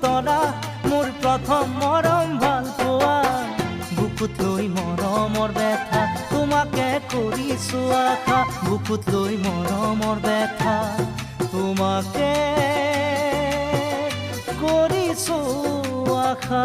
তৰা মোৰ প্ৰথম মৰম ভাল পোৱা বুকুত লৈ মৰমৰ ব্যথা তোমাকে কৰিছো আশা বুকুত লৈ মৰমৰ ব্যথা তোমাকে কৰিছো আশা